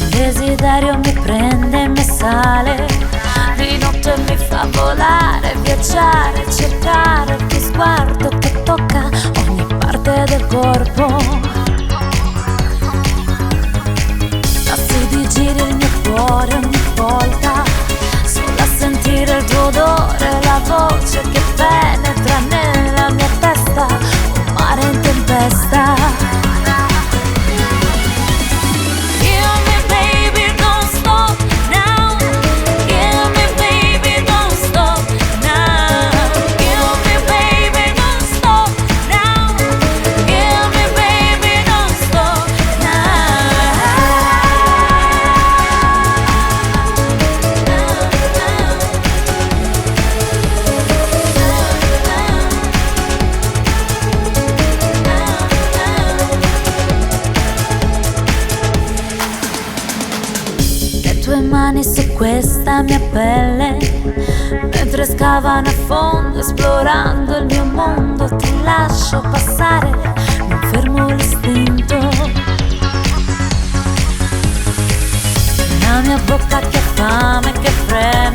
Desiderio mi prende e mi sale, di notte mi fa volare, viaggiare, cercare il tuo sguardo che tocca ogni parte del corpo. Lasci di giri il mio cuore ogni volta, solo a sentire il tuo odore, la voce che penetra nella mia testa, un mare in tempesta. Tue mani su questa mia pelle, mentre scavano a fondo, esplorando il mio mondo, ti lascio passare, non fermo l'istinto. La mia bocca che ha fame, che frega,